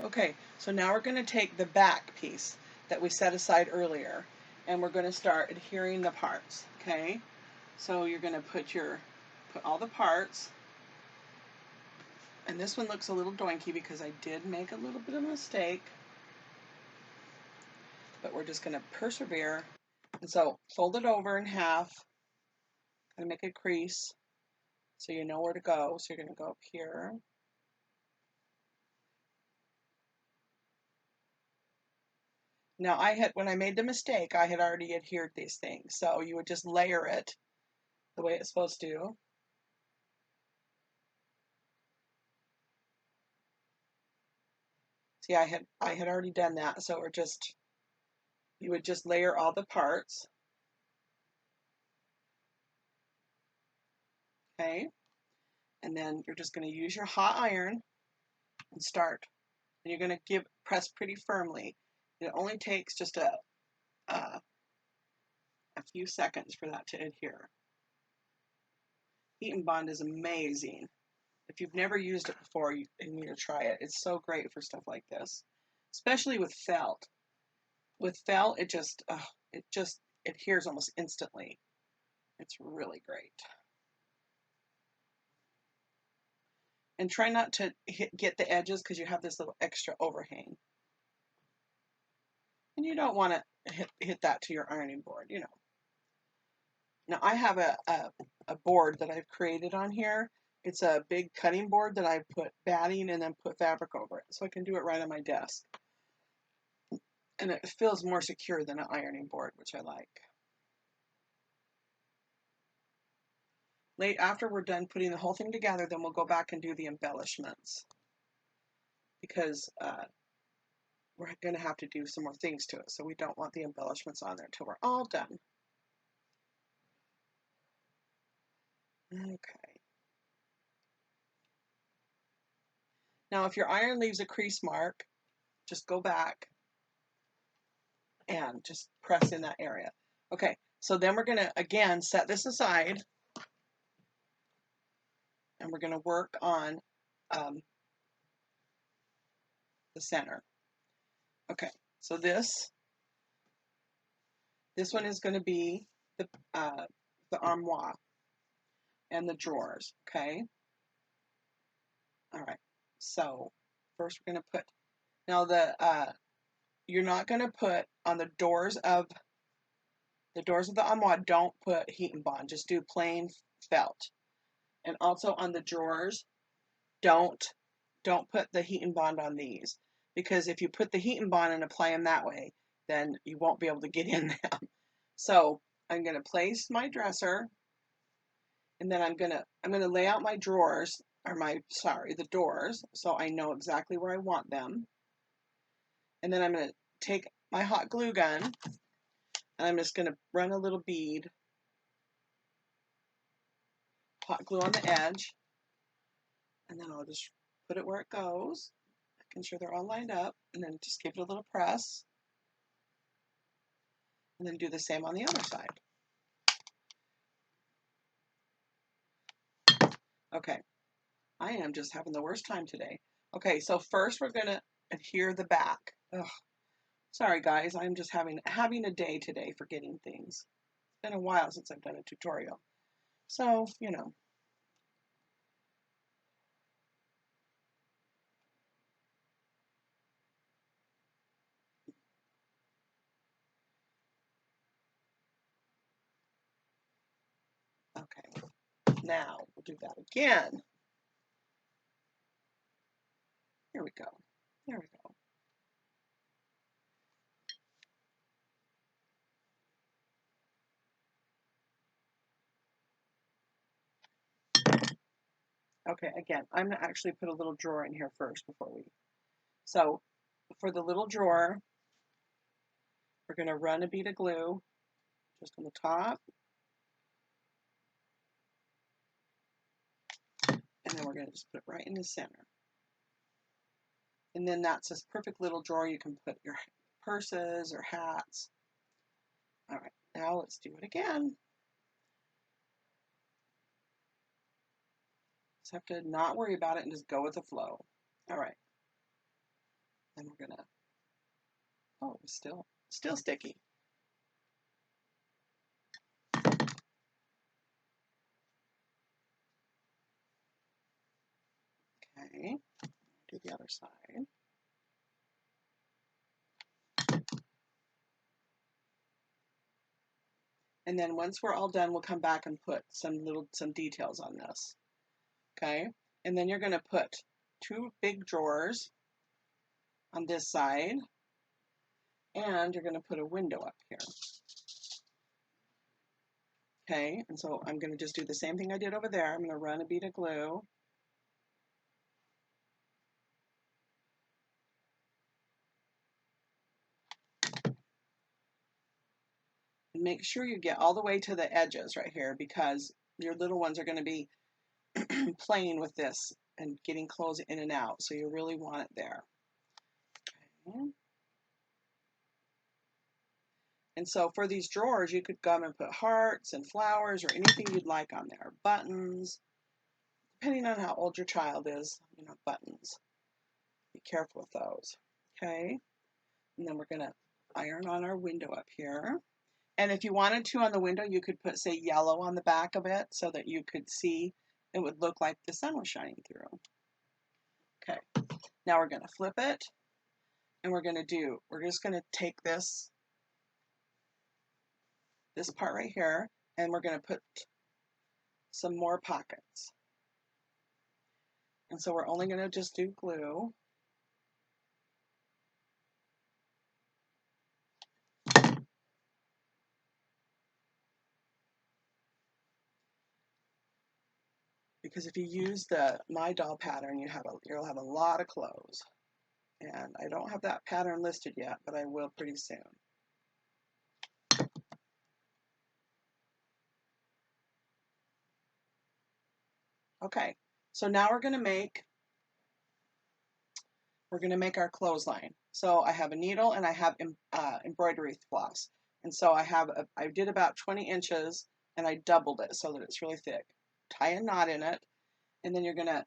Okay, so now we're going to take the back piece that we set aside earlier, and we're going to start adhering the parts. Okay, so you're going to put all the parts, and this one looks a little doinky because I did make a little bit of a mistake, but we're just going to persevere. And so fold it over in half, and make a crease so you know where to go. So you're going to go up here. Now when I made the mistake, I had already adhered these things. So you would just layer it the way it's supposed to. See, I had already done that. So you would just layer all the parts. Okay. And then you're just going to use your hot iron and start. And you're going to press pretty firmly. It only takes just a few seconds for that to adhere. Heat and Bond is amazing. If you've never used it before, you need to try it. It's so great for stuff like this, especially with felt. With felt, it just adheres almost instantly. It's really great. And try not to get the edges because you have this little extra overhang. And you don't want to hit that to your ironing board, you know. Now I have a board that I've created on here. It's a big cutting board that I put batting and then put fabric over it. So I can do it right on my desk. And it feels more secure than an ironing board, which I like. After we're done putting the whole thing together, then we'll go back and do the embellishments. Because we're going to have to do some more things to it. So we don't want the embellishments on there until we're all done. Okay. Now if your iron leaves a crease mark, just go back and just press in that area. Okay, so then we're going to, again, set this aside. And we're going to work on the center. Okay, so this one is going to be the armoire and the drawers, okay? All right, so first we're going to put, now you're not going to put on the doors of the armoire, don't put Heat and Bond, just do plain felt. And also on the drawers, don't put the Heat and Bond on these, because if you put the Heat and Bond and apply them that way, then you won't be able to get in them. So I'm going to place my dresser, and then I'm going to lay out my drawers, or the doors, so I know exactly where I want them. And then I'm going to take my hot glue gun, and I'm just going to run a little bead, hot glue on the edge, and then I'll just put it where it goes, making sure they're all lined up, and then just give it a little press. And then do the same on the other side. Okay, I am just having the worst time today. Okay, so first we're going to adhere the back. Ugh. Sorry guys, I'm just having a day today forgetting things. It's been a while since I've done a tutorial. So, you know. Okay, now we'll do that again. Here we go. There we go. Okay, again, I'm going to actually put a little drawer in here first before we. So, for the little drawer, we're going to run a bead of glue just on the top. And then we're going to just put it right in the center. And then that's this perfect little drawer you can put your purses or hats. All right, now let's do it again. Just have to not worry about it and just go with the flow. All right. It's still sticky. Okay, do the other side. And then once we're all done, we'll come back and put some details on this. Okay, and then you're going to put 2 big drawers on this side, and you're going to put a window up here. Okay, and so I'm going to just do the same thing I did over there. I'm going to run a bead of glue. And make sure you get all the way to the edges right here, because your little ones are going to be playing with this and getting clothes in and out, so you really want it there. Okay. And so for these drawers, you could come and put hearts and flowers or anything you'd like on there. Buttons, depending on how old your child is, you know, buttons. Be careful with those. Okay. And then we're going to iron on our window up here. And if you wanted to on the window, you could put, say, yellow on the back of it so that you could see it would look like the sun was shining through. Okay. Now we're going to flip it, and we're just going to take this part right here, and we're going to put some more pockets. And so we're only going to just do glue. Because if you use the My Doll pattern, you'll have a lot of clothes. And I don't have that pattern listed yet, but I will pretty soon. Okay, so now we're going to make our clothesline. So I have a needle and I have embroidery floss. And so I did about 20 inches and I doubled it so that it's really thick. Tie a knot in it, and then you're going to,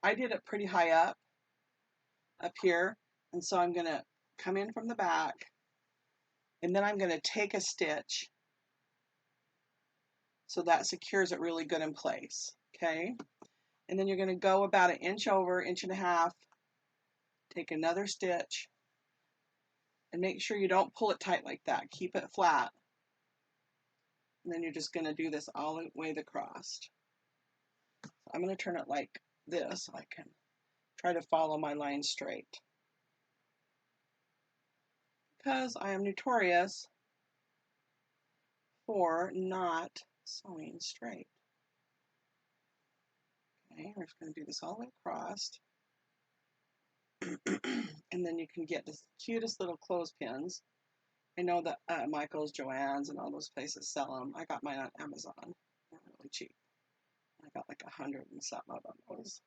I did it pretty high up here. And so I'm going to come in from the back, and then I'm going to take a stitch so that secures it really good in place. Okay. And then you're going to go about 1 inch over, 1.5 inches, take another stitch, and make sure you don't pull it tight like that. Keep it flat. And then you're just going to do this all the way across. I'm going to turn it like this so I can try to follow my line straight, because I am notorious for not sewing straight. Okay, we're just going to do this all the way across. And then you can get the cutest little clothespins. I know that Michael's, Joann's, and all those places sell them. I got mine on Amazon. They're really cheap. I got like 100 and something of those.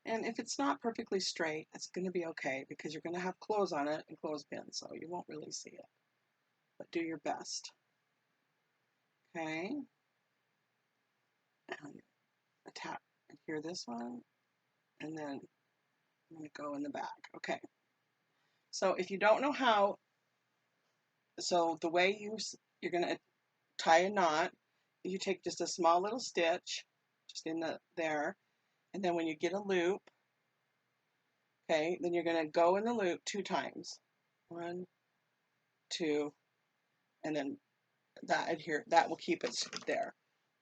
And if it's not perfectly straight, it's going to be okay, because you're going to have clothes on it and clothespins, so you won't really see it. But do your best. Okay. And attach here this one, and then I'm going to go in the back. Okay. So if you don't know how, so the way you're going to tie a knot, you take just a small little stitch just in there, and then when you get a loop, okay, then you're going to go in the loop 2 times. 1, 2, and then that will keep it there.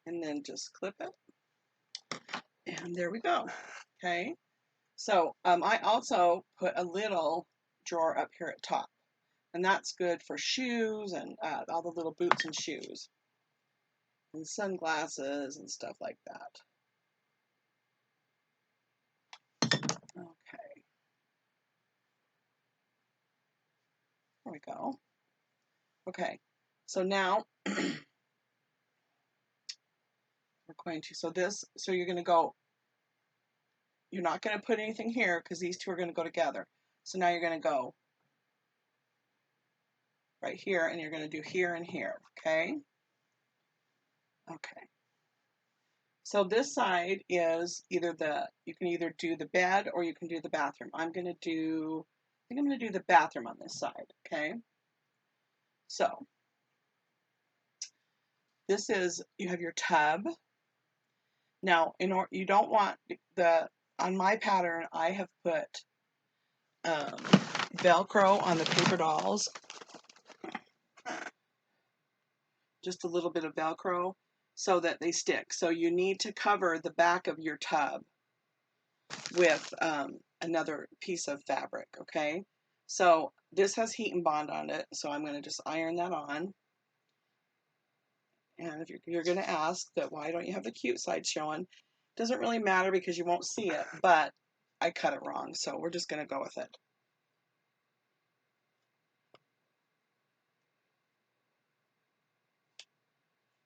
And then just clip it. And there we go. Okay. So I also put a little drawer up here at top. And that's good for shoes and all the little boots and shoes. And sunglasses and stuff like that. Okay. There we go. Okay. So now we're going to, so you're going to go, you're not going to put anything here because these two are going to go together. So now you're going to go right here, and you're going to do here and here. Okay. Okay. So this side is either you can either do the bed or you can do the bathroom. I think I'm gonna do the bathroom on this side, okay? So this is, you have your tub. Now, you don't want on my pattern, I have put Velcro on the paper dolls, just a little bit of Velcro so that they stick. So you need to cover the back of your tub with another piece of fabric, okay? So this has Heat and Bond on it, so I'm going to just iron that on. And if you're going to ask that why don't you have the cute side showing, doesn't really matter because you won't see it, but I cut it wrong, so we're just going to go with it.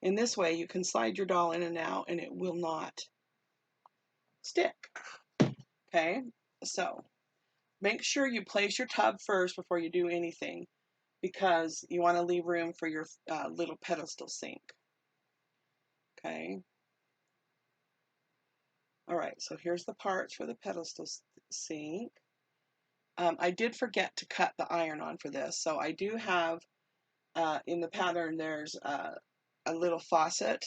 In this way, you can slide your doll in and out and it will not stick. Okay, so make sure you place your tub first before you do anything because you want to leave room for your little pedestal sink. Okay. All right, so here's the parts for the pedestal sink. I did forget to cut the iron on for this, so I do have in the pattern there's a little faucet,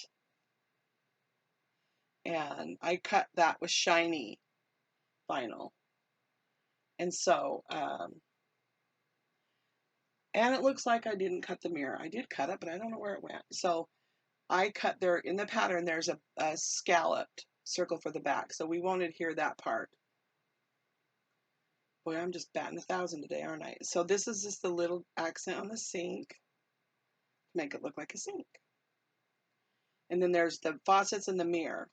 and I cut that with shiny vinyl. And so, and it looks like I didn't cut the mirror. I did cut it, but I don't know where it went. So I cut there in the pattern, there's a scalloped circle for the back. So we won't adhere that part. Boy, I'm just batting 1,000 today, aren't I? So this is just the little accent on the sink to make it look like a sink. And then there's the faucets and the mirror.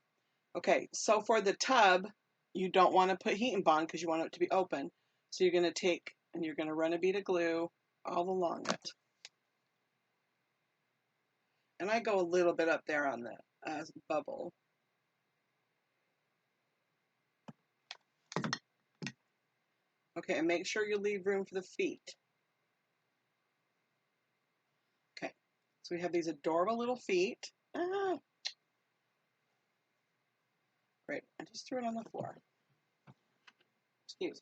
Okay, so for the tub, you don't want to put Heat and Bond because you want it to be open. So you're going to take and you're going to run a bead of glue all along it. And I go a little bit up there on the bubble. Okay, and make sure you leave room for the feet. Okay, so we have these adorable little feet. Ah, great, I just threw it on the floor. Excuse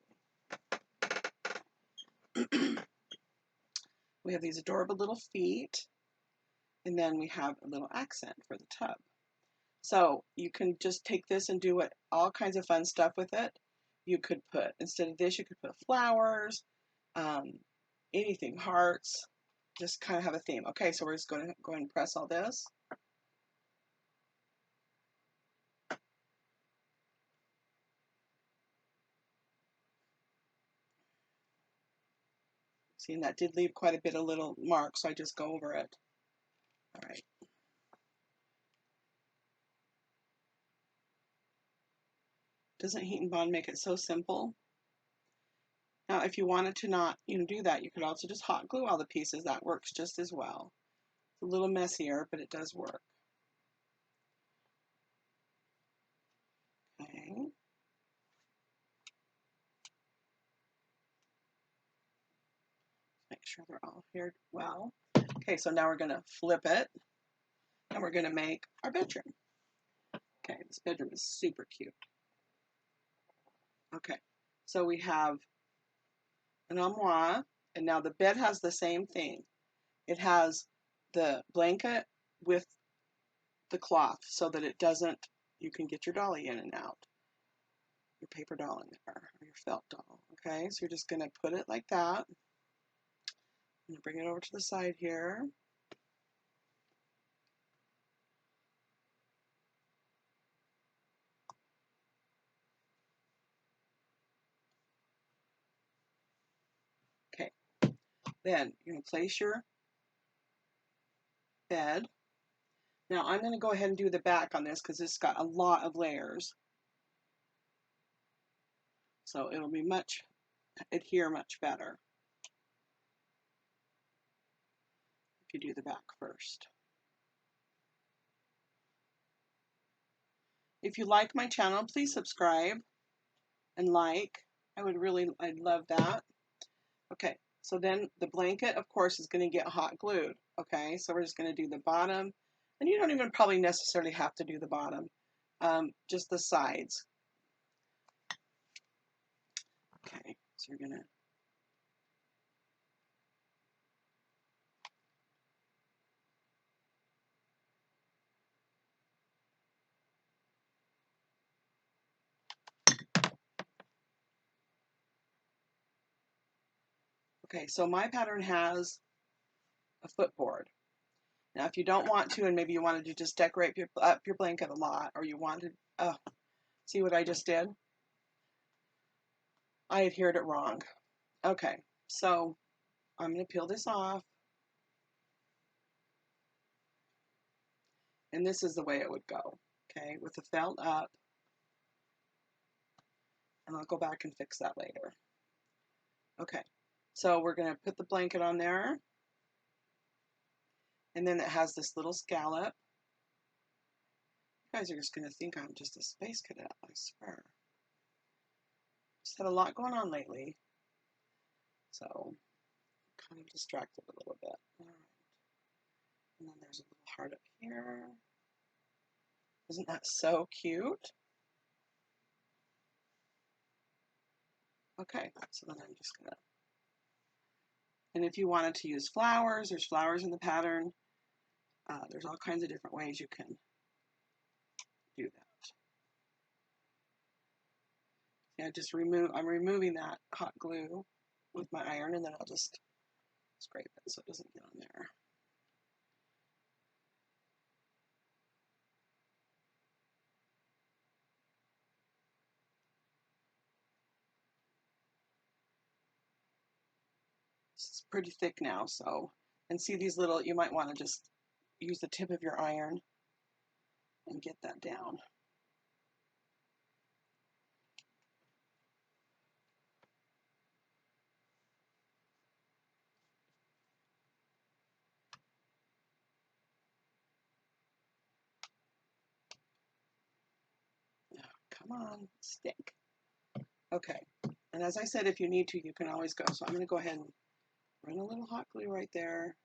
me. We have these adorable little feet, and then we have a little accent for the tub. So you can just take this and do all kinds of fun stuff with it. You could put, instead of this, you could put flowers, anything, hearts, just kind of have a theme. Okay, so we're just going to go ahead and press all this. See, and that did leave quite a bit of little marks, so I just go over it. All right. Doesn't Heat and Bond make it so simple? Now, if you wanted to not do that, you could also just hot glue all the pieces. That works just as well. It's a little messier, but it does work. Okay. Make sure they're all here well. Okay, so now we're going to flip it, and we're going to make our bedroom. Okay, this bedroom is super cute. Okay, so we have an armoire, and now the bed has the same thing. It has the blanket with the cloth so that it doesn't, you can get your dolly in and out, your paper doll in there, or your felt doll. Okay, so you're just going to put it like that. I'm going to bring it over to the side here. Okay, then you're going to place your bed. Now I'm going to go ahead and do the back on this because it's got a lot of layers. So it'll be adhere much better if you do the back first. If you like my channel, please subscribe and like. I'd love that. Okay, so then the blanket, of course, is going to get hot glued. Okay, so we're just going to do the bottom. And you don't even probably necessarily have to do the bottom. just the sides. Okay, so you're gonna okay, so my pattern has a footboard. Now, if you don't want to, and maybe you wanted to just decorate up your blanket a lot, or you wanted, oh, see what I just did? I adhered it wrong. Okay, so I'm going to peel this off. And this is the way it would go, okay, with the felt up. And I'll go back and fix that later. Okay, so we're going to put the blanket on there. And then it has this little scallop. You guys are just going to think I'm just a space cadet, I swear. Just had a lot going on lately. So I'm kind of distracted a little bit. All right. And then there's a little heart up here. Isn't that so cute? Okay, so then I'm just gonna, and if you wanted to use flowers, there's flowers in the pattern. There's all kinds of different ways you can do that. Yeah, I'm removing that hot glue with my iron, and then I'll just scrape it so it doesn't get on there. It's pretty thick now, so, and see these little, you might want to just use the tip of your iron and get that down. Come on, stick. Okay, and as I said, if you need to, you can always go. So I'm going to go ahead and run a little hot glue right there.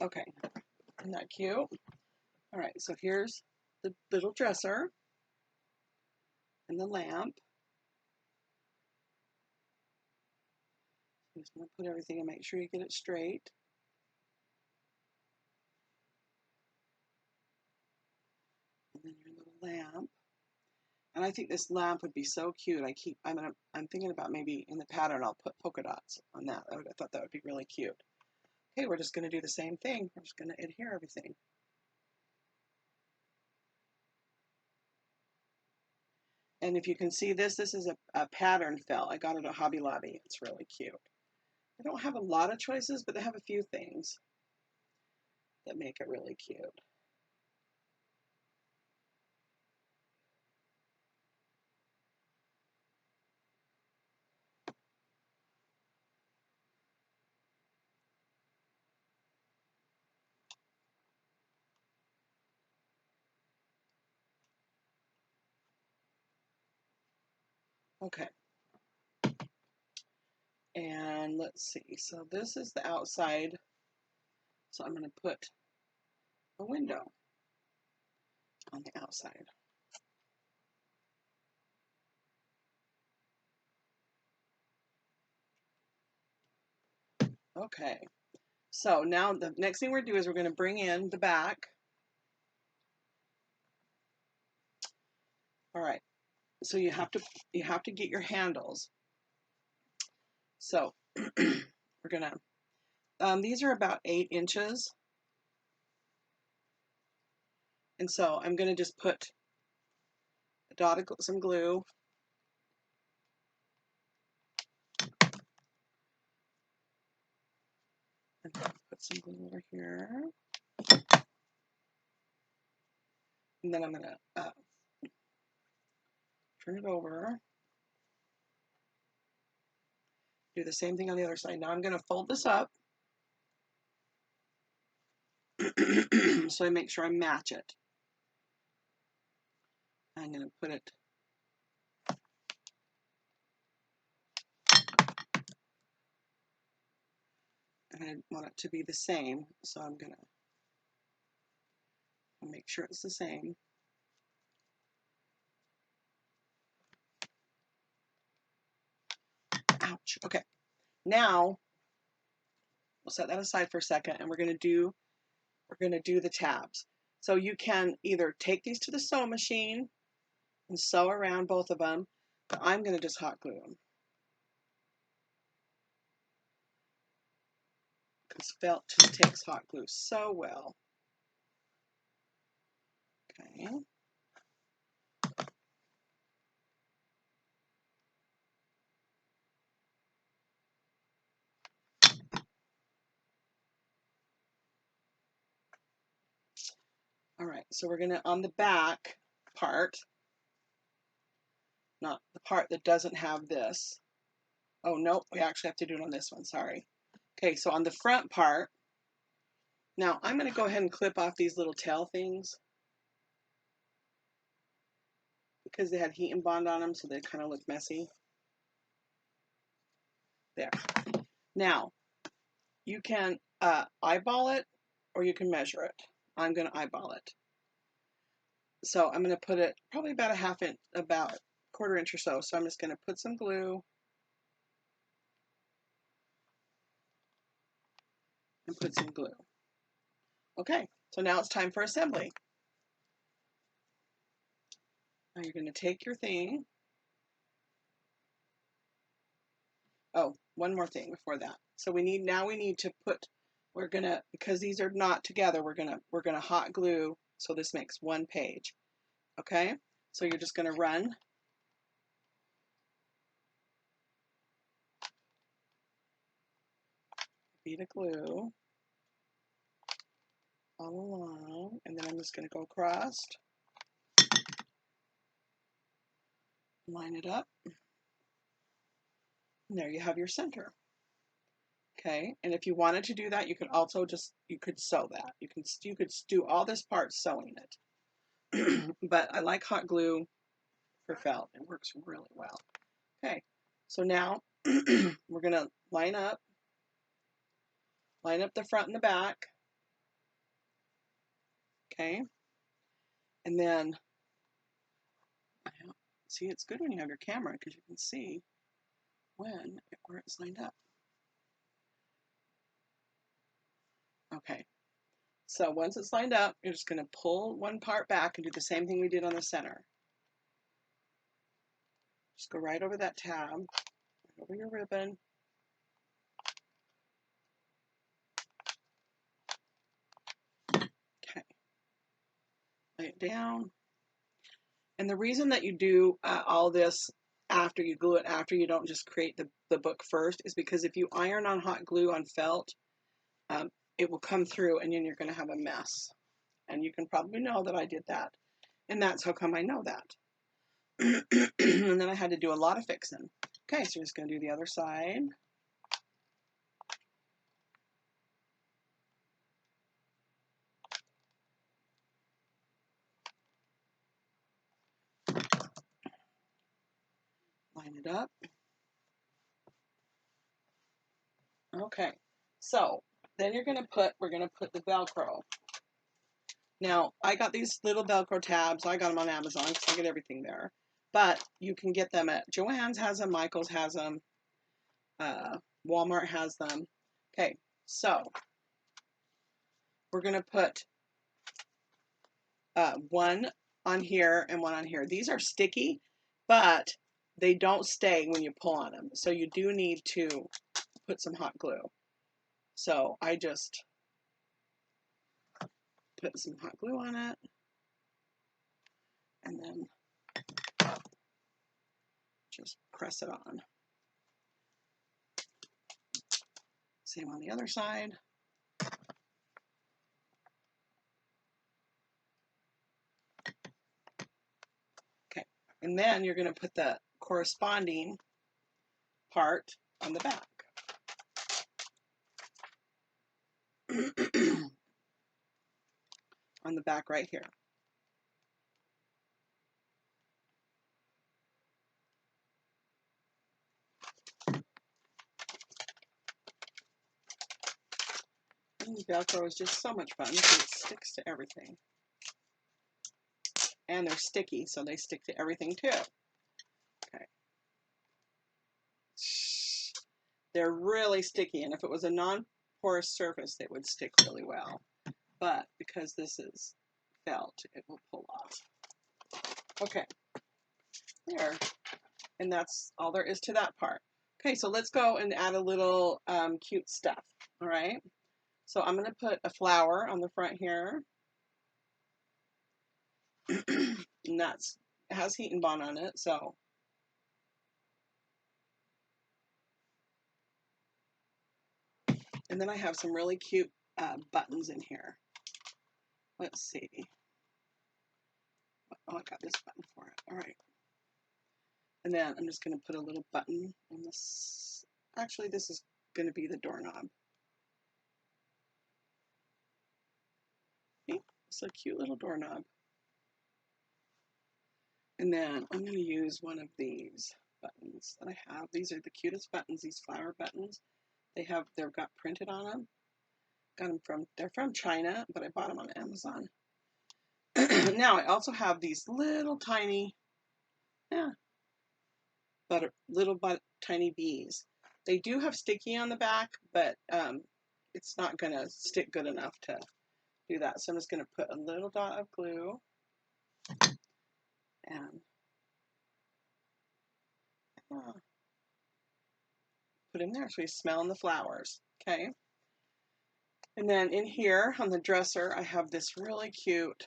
Okay, isn't that cute? All right, so here's the little dresser and the lamp. I'm just going to put everything and make sure you get it straight. And then your little lamp. And I think this lamp would be so cute. I'm thinking about maybe in the pattern I'll put polka dots on that. I thought that would be really cute. Okay, we're just going to do the same thing. We're just going to adhere everything. And if you can see this is a pattern felt. I got it at Hobby Lobby. It's really cute. I don't have a lot of choices, but they have a few things that make it really cute. Okay. And let's see. So this is the outside. So I'm going to put a window on the outside. Okay. So now the next thing we're going to do is we're going to bring in the back. All right. So you have to get your handles. So we're going to, these are about 8 inches. And so I'm going to just put a dot of some glue. And put some glue over here. And then I'm going to turn it over. Do the same thing on the other side. Now I'm going to fold this up so I make sure I match it. I'm going to put it and I want it to be the same, so I'm going to and make sure it's the same. Ouch. Okay. Now we'll set that aside for a second, and we're gonna do the tabs. So you can either take these to the sewing machine and sew around both of them, but I'm gonna just hot glue them. Because felt just takes hot glue so well. Okay. All right, so we're gonna, on the back part, not the part that doesn't have this. Oh, no, we actually have to do it on this one, sorry. Okay, so on the front part, now I'm gonna go ahead and clip off these little tail things because they had heat and bond on them, so they kind of look messy. There. Now, you can eyeball it or you can measure it. I'm gonna eyeball it. So I'm gonna put it probably about a half inch, about quarter inch or so. So I'm just gonna put some glue and put some glue. Okay, so now it's time for assembly. Now you're gonna take your thing. Oh, one more thing before that. So we need to put, we're gonna, because these are not together, we're gonna hot glue so this makes one page. Okay, so you're just gonna run bead of glue all along, and then I'm just gonna go across, line it up, and there you have your center. Okay, and if you wanted to do that, you could also just, you could sew that. You could do all this part sewing it. But I like hot glue for felt. It works really well. Okay, so now we're gonna line up the front and the back. Okay, and then see, it's good when you have your camera because you can see where it's lined up. Okay, so once it's lined up, you're just gonna pull one part back and do the same thing we did on the center. Just go right over that tab, right over your ribbon. Okay, lay it down. And the reason that you do all this after you glue it, after you don't just create the book first, is because if you iron on hot glue on felt, it will come through and then you're going to have a mess. And you can probably know that I did that. And that's how come I know that. And then I had to do a lot of fixing. Okay, so we're just going to do the other side. Line it up. Okay, so then we're going to put the Velcro. Now, I got these little Velcro tabs. I got them on Amazon because I get everything there. But you can get them at Joann's has them, Michael's has them, Walmart has them. Okay, so we're going to put one on here and one on here. These are sticky, but they don't stay when you pull on them. So you do need to put some hot glue. So I just put some hot glue on it and then just press it on. Same on the other side. Okay, and then you're going to put the corresponding part on the back. On the back right here. And Velcro is just so much fun because it sticks to everything. And they're sticky, so they stick to everything too. Okay. They're really sticky, and if it was a non-porous surface, they would stick really well. But because this is felt, it will pull off. Okay, there. And that's all there is to that part. Okay, so let's go and add a little cute stuff, all right? So I'm gonna put a flower on the front here. And that's, it has heat and bond on it, so. And then I have some really cute buttons in here. Let's see. Oh, I got this button for it, all right. And then I'm just gonna put a little button in this. Actually, this is gonna be the doorknob. Okay, it's a cute little doorknob. And then I'm going to use one of these buttons that I have. These are the cutest buttons, these flower buttons. They've got printed on them. Got them they're from China, but I bought them on Amazon. Now I also have these little tiny, tiny bees. They do have sticky on the back, but it's not going to stick good enough to do that. So I'm just going to put a little dot of glue and put in there so you smell the flowers, okay? And then in here on the dresser, I have this really cute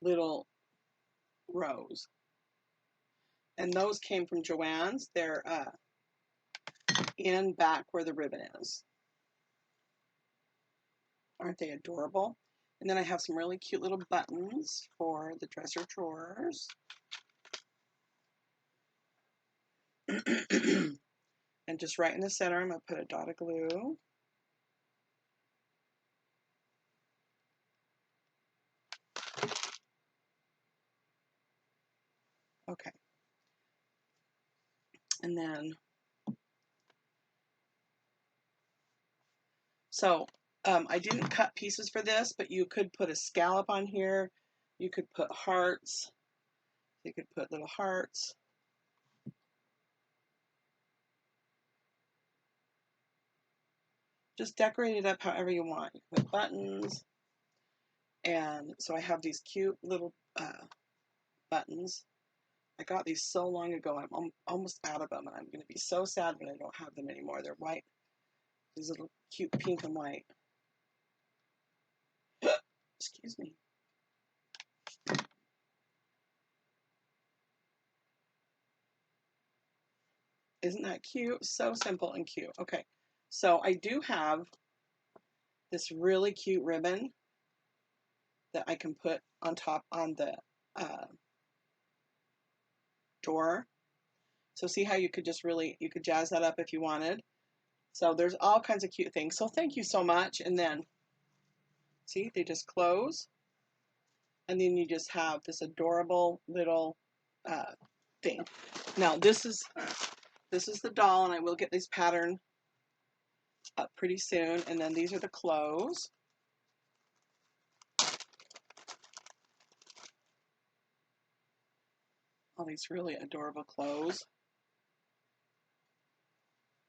little rose. And those came from Joann's. They're in back where the ribbon is. Aren't they adorable? And then I have some really cute little buttons for the dresser drawers. And just right in the center, I'm going to put a dot of glue. Okay. And then, so I didn't cut pieces for this, but you could put a scallop on here. You could put hearts. You could put little hearts. Just decorate it up however you want. With buttons. And so I have these cute little buttons. I got these so long ago, I'm almost out of them, and I'm going to be so sad when I don't have them anymore. They're white. These little cute pink and white. Excuse me. Isn't that cute? So simple and cute. Okay, so I do have this really cute ribbon that I can put on top on the door. So see how you could just really, you could jazz that up if you wanted. So there's all kinds of cute things. So thank you so much. And then, see, they just close. And then you just have this adorable little thing. Now this is the doll, and I will get this pattern up pretty soon. And then these are the clothes. All these really adorable clothes.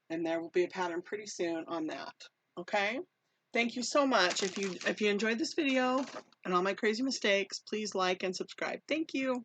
And there will be a pattern pretty soon on that. Okay? Thank you so much. If you enjoyed this video and all my crazy mistakes, please like and subscribe. Thank you.